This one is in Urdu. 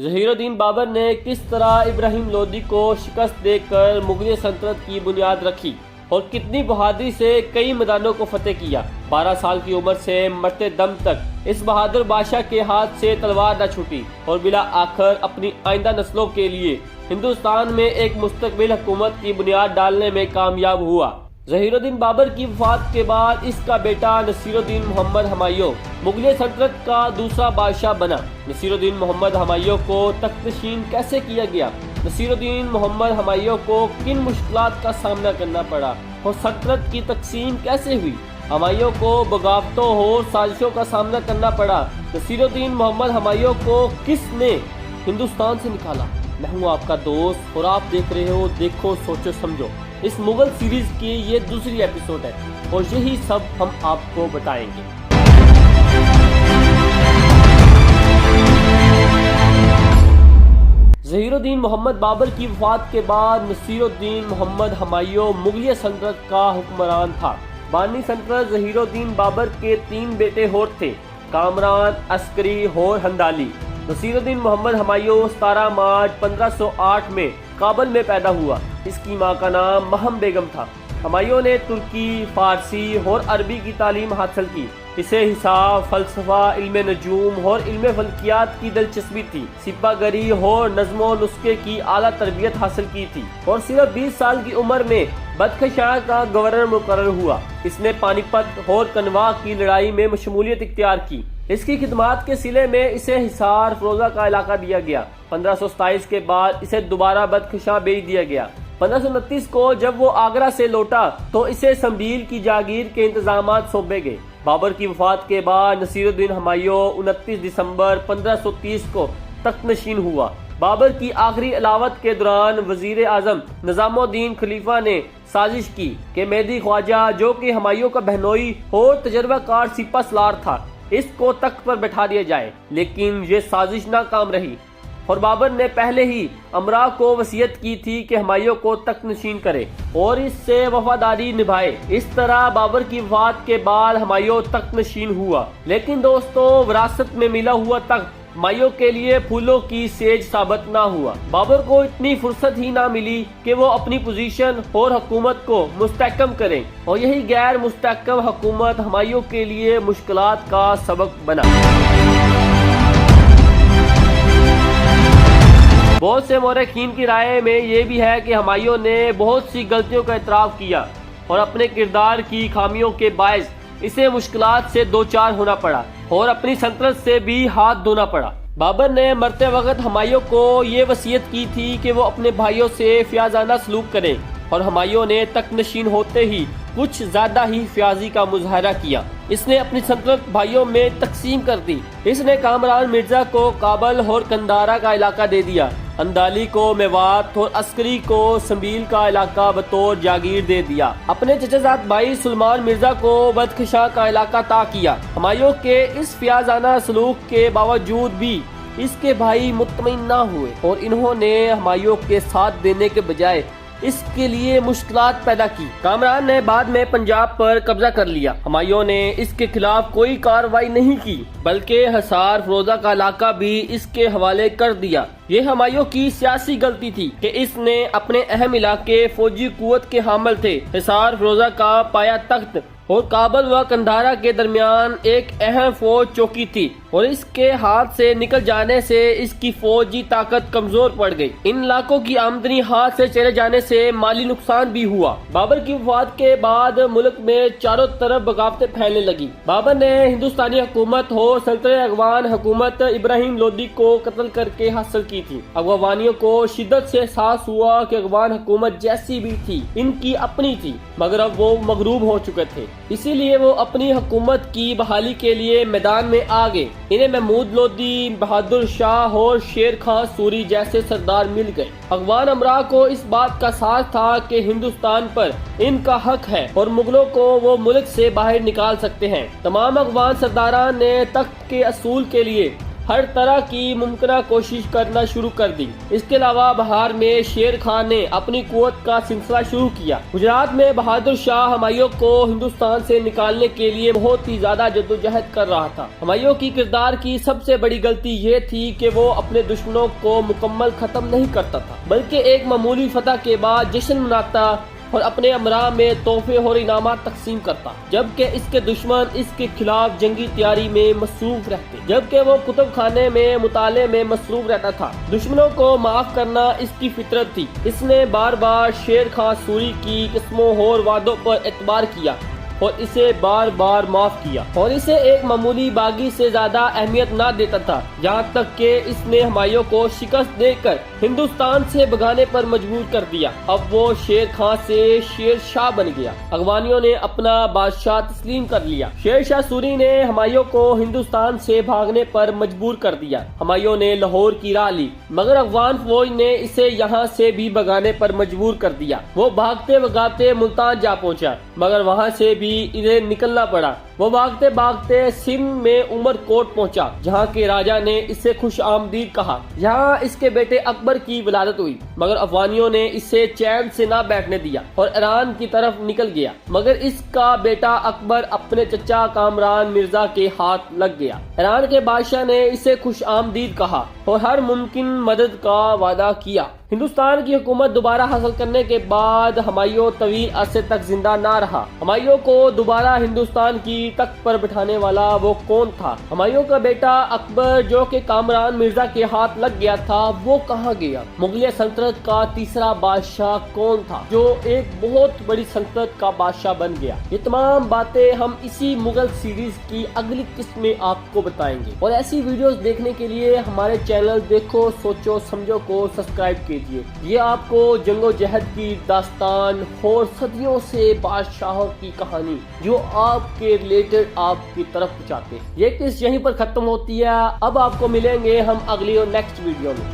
ظہیر الدین بابر نے کس طرح ابراہیم لودھی کو شکست دے کر مغلیہ سلطنت کی بنیاد رکھی اور کتنی بہادری سے کئی میدانوں کو فتح کیا۔ 12 سال کی عمر سے مرتے دم تک اس بہادر بادشاہ کے ہاتھ سے تلوار نہ چھوٹی اور بلا آخر اپنی آئندہ نسلوں کے لیے ہندوستان میں ایک مستقبل حکومت کی بنیاد ڈالنے میں کامیاب ہوا۔ ظہیر الدین بابر کی وفات کے بعد اس کا بیٹا نصیر الدین محمد ہمایوں مغلیہ سلطنت کا دوسرا بادشاہ بنا۔ نصیر الدین محمد ہمایوں کو تخت نشین کیسے کیا گیا؟ نصیر الدین محمد ہمایوں کو کن مشکلات کا سامنا کرنا پڑا اور سلطنت کی تقسیم کیسے ہوئی؟ ہمایوں کو بغاوتوں اور سازشوں کا سامنا کرنا پڑا۔ نصیر الدین محمد ہمایوں کو کس نے ہندوستان سے نکالا؟ میں ہوں آپ کا دوست اور آپ دیکھ رہے ہو دیکھو سوچو سمجھو۔ اس مغل سیریز کی یہ دوسری ایپیسوڈ ہے اور یہی سب ہم آپ کو بتائیں گے۔ ظہیر الدین محمد بابر کی وفات کے بعد نصیر الدین محمد ہمایوں مغلیہ سلطنت کا حکمران تھا۔ بانی سلطنت ظہیر الدین بابر کے 3 بیٹے اور تھے، کامران، عسکری اور ہندالی۔ نصیر الدین محمد ہمایوں 17 مارچ 1508 میں کابل میں پیدا ہوا۔ اس کی ماں کا نام مہم بیگم تھا۔ ہمایوں نے ترکی، فارسی اور عربی کی تعلیم حاصل کی۔ اسے حساب، فلسفہ، علم نجوم اور علم فلکیات کی دلچسپی تھی۔ سپہ گری اور نظم و نسخے کی اعلیٰ تربیت حاصل کی تھی اور صرف 20 سال کی عمر میں بدخشاں کا گورنر مقرر ہوا۔ اس نے پانی پت اور کنوا کی لڑائی میں شمولیت اختیار کی۔ اس کی خدمات کے صلے میں اسے حصار فیروزہ کا علاقہ دیا گیا۔ 1527 کے بعد اسے دوبارہ بدخشاں بھیج دیا گیا۔ 1529 کو جب وہ آگرہ سے لوٹا تو اسے سنبھیل کی جاگیر کے انتظامات سونپے گئے۔ بابر کی وفات کے بعد نصیر الدین ہمایوں 29 دسمبر 1530 کو تخت نشین ہوا۔ بابر کی آخری علاوت کے دوران وزیر اعظم نظام الدین خلیفہ نے سازش کی کہ مہدی خواجہ، جو کہ ہمایوں کا بہنوئی اور تجربہ کار سپہ سالار تھا، اس کو تخت پر بٹھا دیا جائے، لیکن یہ سازش ناکام رہی اور بابر نے پہلے ہی امراء کو وصیت کی تھی کہ ہمایوں کو تخت نشین کرے اور اس سے وفاداری نبھائے۔ اس طرح بابر کی وفات کے بعد ہمایوں تخت نشین ہوا۔ لیکن دوستو، وراثت میں ملا ہوا تخت ہمایوں کے لیے پھولوں کی سیج ثابت نہ ہوا۔ بابر کو اتنی فرصت ہی نہ ملی کہ وہ اپنی پوزیشن اور حکومت کو مستحکم کریں اور یہی غیر مستحکم حکومت ہمایوں کے لیے مشکلات کا سبب بنا۔ بہت سے مورخین کی رائے میں یہ بھی ہے کہ ہمایوں نے بہت سی غلطیوں کا اعتراف کیا اور اپنے کردار کی خامیوں کے باعث اسے مشکلات سے دوچار ہونا پڑا اور اپنی سلطنت سے بھی ہاتھ دھونا پڑا۔ بابر نے مرتے وقت ہمایوں کو یہ وصیت کی تھی کہ وہ اپنے بھائیوں سے فیاضانہ سلوک کریں اور ہمایوں نے تخت نشین ہوتے ہی کچھ زیادہ ہی فیاضی کا مظاہرہ کیا۔ اس نے اپنی سلطنت بھائیوں میں تقسیم کر دی۔ اس نے کامران مرزا کو کابل اور قندھارا کا علاقہ دے دیا، اندالی کو میوات اور عسکری کو سنبھیل کا علاقہ بطور جاگیر دے دیا۔ اپنے چچا زاد بھائی سلمان مرزا کو بدخشاں کا علاقہ عطا کیا۔ ہمایوں کے اس فیاضانہ سلوک کے باوجود بھی اس کے بھائی مطمئن نہ ہوئے اور انہوں نے ہمایوں کے ساتھ دینے کے بجائے اس کے لیے مشکلات پیدا کی۔ کامران نے بعد میں پنجاب پر قبضہ کر لیا۔ ہمایوں نے اس کے خلاف کوئی کارروائی نہیں کی بلکہ حصار فیروزہ کا علاقہ بھی اس کے حوالے کر دیا۔ یہ ہمایوں کی سیاسی غلطی تھی کہ اس نے اپنے اہم علاقے فوجی قوت کے حامل تھے۔ حصار فیروزہ کا پایا تخت اور کابل و قندھارا کے درمیان ایک اہم فوج چوکی تھی اور اس کے ہاتھ سے نکل جانے سے اس کی فوجی طاقت کمزور پڑ گئی۔ ان علاقوں کی آمدنی ہاتھ سے چلے جانے سے مالی نقصان بھی ہوا۔ بابر کی وفات کے بعد ملک میں چاروں طرف بغاوتیں پھیلنے لگی۔ بابر نے ہندوستانی حکومت اور سلطنت اغوان حکومت ابراہیم لودھی کو قتل کر کے حاصل کی تھی۔ اغوانیوں کو شدت سے احساس ہوا کہ اغوان حکومت جیسی بھی تھی ان کی اپنی تھی، مگر اب وہ مغلوب ہو چکے تھے، اسی لیے وہ اپنی حکومت کی بحالی کے لیے میدان میں آ گئے۔ انہیں محمود لودھی، بہادر شاہ اور شیر خان سوری جیسے سردار مل گئے۔ اغوان امراء کو اس بات کا احساس تھا کہ ہندوستان پر ان کا حق ہے اور مغلوں کو وہ ملک سے باہر نکال سکتے ہیں۔ تمام اغوان سرداران نے تخت کے اصول کے لیے ہر طرح کی ممکنہ کوشش کرنا شروع کر دی۔ اس کے علاوہ بہار میں شیر خان نے اپنی قوت کا سلسلہ شروع کیا۔ گجرات میں بہادر شاہ ہمایوں کو ہندوستان سے نکالنے کے لیے بہت ہی زیادہ جدوجہد کر رہا تھا۔ ہمایوں کی کردار کی سب سے بڑی غلطی یہ تھی کہ وہ اپنے دشمنوں کو مکمل ختم نہیں کرتا تھا، بلکہ ایک معمولی فتح کے بعد جشن مناتا اور اپنے امراء میں تحفے اور انعامات تقسیم کرتا، جبکہ اس کے دشمن اس کے خلاف جنگی تیاری میں مصروف رہتے، جبکہ وہ کتب خانے میں مطالعے میں مصروف رہتا تھا۔ دشمنوں کو معاف کرنا اس کی فطرت تھی۔ اس نے بار بار شیر خان سوری کی قسموں اور وعدوں پر اعتبار کیا اور اسے بار بار معاف کیا، اور اسے ایک معمولی باغی سے زیادہ اہمیت نہ دیتا تھا، یہاں تک کہ اس نے ہمایوں کو شکست دے کر ہندوستان سے بھگانے پر مجبور کر دیا۔ اب وہ شیر خان سے شیر شاہ بن گیا۔ افغانیوں نے اپنا بادشاہ تسلیم کر لیا۔ شیر شاہ سوری نے ہمایوں کو ہندوستان سے بھاگنے پر مجبور کر دیا۔ ہمایوں نے لاہور کی راہ لی، مگر افغان فوج نے اسے یہاں سے بھی بھگانے پر مجبور کر دیا۔ وہ بھاگتے بھگاتے ملتان جا پہنچا، مگر وہاں سے بھی انہیں نکلنا پڑا۔ وہ بھاگتے بھاگتے سندھ میں عمر کوٹ پہنچا، جہاں کے راجا نے اسے خوش آمدید کہا۔ یہاں اس کے بیٹے اکبر کی ولادت ہوئی، مگر افغانیوں نے اسے چین سے نہ بیٹھنے دیا اور ایران کی طرف نکل گیا، مگر اس کا بیٹا اکبر اپنے چچا کامران مرزا کے ہاتھ لگ گیا۔ ایران کے بادشاہ نے اسے خوش آمدید کہا اور ہر ممکن مدد کا وعدہ کیا۔ ہندوستان کی حکومت دوبارہ حاصل کرنے کے بعد ہمایوں طویل عرصے تک زندہ نہ رہا۔ ہمایوں کو دوبارہ ہندوستان کی تخت پر بٹھانے والا وہ کون تھا؟ ہمایوں کا بیٹا اکبر جو کہ کامران مرزا کے ہاتھ لگ گیا تھا، وہ کہاں گیا؟ مغلیہ سلطنت کا تیسرا بادشاہ کون تھا جو ایک بہت بڑی سلطنت کا بادشاہ بن گیا؟ یہ تمام باتیں ہم اسی مغل سیریز کی اگلی قسط میں آپ کو بتائیں گے، اور ایسی ویڈیوز دیکھنے کے لیے ہمارے چینل دیکھو سوچو سمجھو کو سبسکرائب کیجیے۔ یہ آپ کو جنگ و جہد کی داستان اور صدیوں سے بادشاہوں کی کہانی جو آپ کے ریلیٹڈ آپ کی طرف پہنچاتے ہیں۔ یہ قسط یہیں پر ختم ہوتی ہے۔ اب آپ کو ملیں گے ہم اگلی اور نیکسٹ ویڈیو میں۔